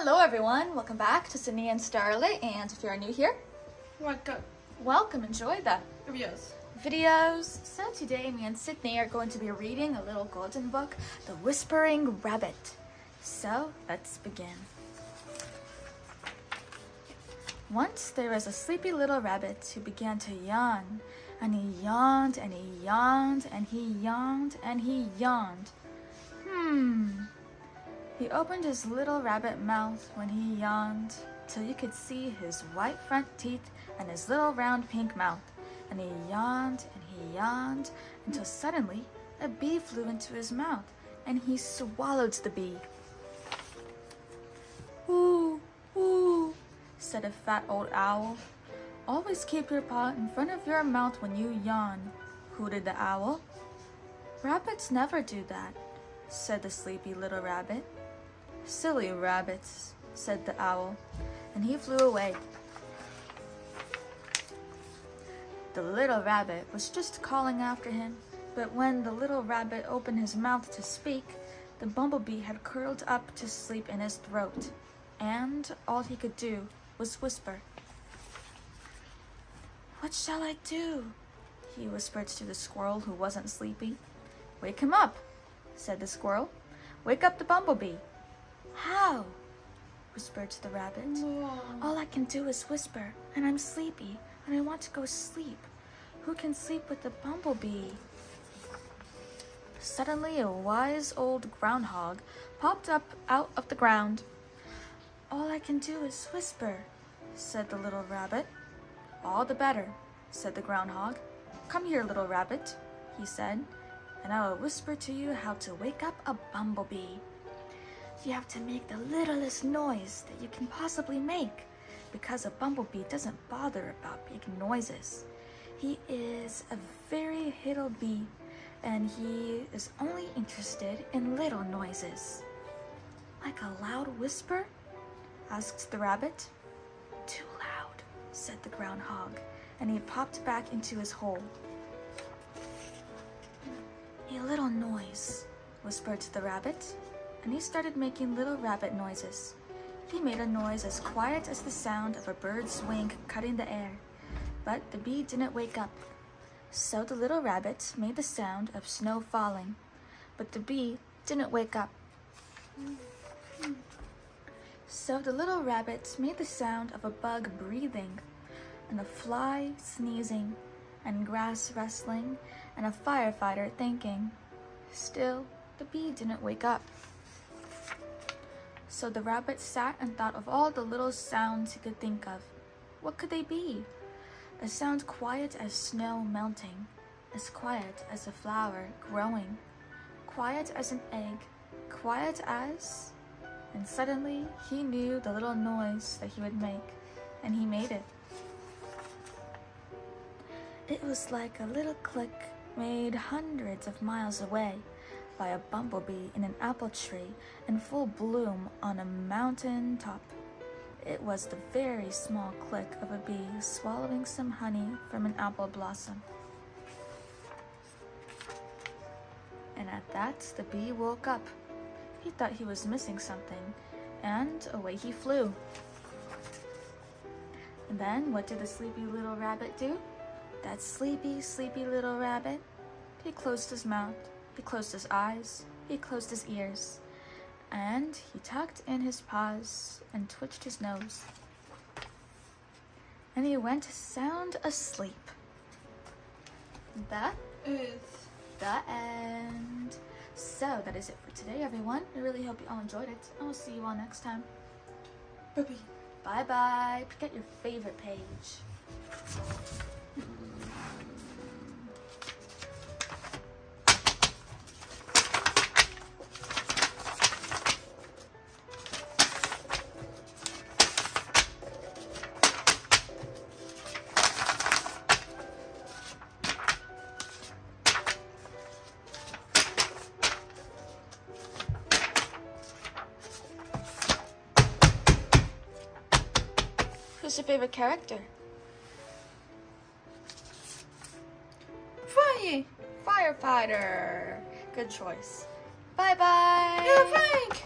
Hello everyone, welcome back to Sydney and Starlight, and if you're new here, welcome, enjoy the videos. So today me and Sydney are going to be reading a little golden book, The Whispering Rabbit. So let's begin. Once there was a sleepy little rabbit who began to yawn, and he yawned and he yawned and he yawned and he yawned. He opened his little rabbit mouth when he yawned, till you could see his white front teeth and his little round pink mouth. And he yawned until suddenly a bee flew into his mouth, and he swallowed the bee. "Ooh, ooh," said a fat old owl. "Always keep your paw in front of your mouth when you yawn," hooted the owl. "Rabbits never do that," said the sleepy little rabbit. "Silly rabbits," said the owl, and he flew away. The little rabbit was just calling after him, but when the little rabbit opened his mouth to speak, the bumblebee had curled up to sleep in his throat, and all he could do was whisper. "What shall I do?" he whispered to the squirrel, who wasn't sleepy. "Wake him up," said the squirrel. "Wake up the bumblebee." "How?" whispered the rabbit. "All I can do is whisper, and I'm sleepy, and I want to go sleep. Who can sleep with the bumblebee?" Suddenly a wise old groundhog popped up out of the ground. "All I can do is whisper," said the little rabbit. "All the better," said the groundhog. "Come here, little rabbit," he said, "and I will whisper to you how to wake up a bumblebee. You have to make the littlest noise that you can possibly make, because a bumblebee doesn't bother about big noises. He is a very little bee, and he is only interested in little noises." "Like a loud whisper?" asked the rabbit. "Too loud," said the groundhog, and he popped back into his hole. "A little noise," whispered the rabbit, and he started making little rabbit noises. He made a noise as quiet as the sound of a bird's wing cutting the air, but the bee didn't wake up. So the little rabbit made the sound of snow falling, but the bee didn't wake up. So the little rabbit made the sound of a bug breathing, and a fly sneezing, and grass rustling, and a firefighter thinking. Still, the bee didn't wake up. So the rabbit sat and thought of all the little sounds he could think of. What could they be? A sound quiet as snow melting, as quiet as a flower growing, quiet as an egg, quiet as... And suddenly he knew the little noise that he would make, and he made it. It was like a little click made hundreds of miles away by a bumblebee in an apple tree in full bloom on a mountain top. It was the very small click of a bee swallowing some honey from an apple blossom. And at that, the bee woke up. He thought he was missing something, and away he flew. And then what did the sleepy little rabbit do? That sleepy, sleepy little rabbit, he closed his mouth. He closed his eyes, he closed his ears, and he tucked in his paws and twitched his nose. And he went sound asleep. That is the end. So that is it for today, everyone. I really hope you all enjoyed it, and we'll see you all next time. Bye-bye. Pick out your favorite page. Who's your favorite character? Firefighter. Good choice. Bye-bye. Yeah, Frank.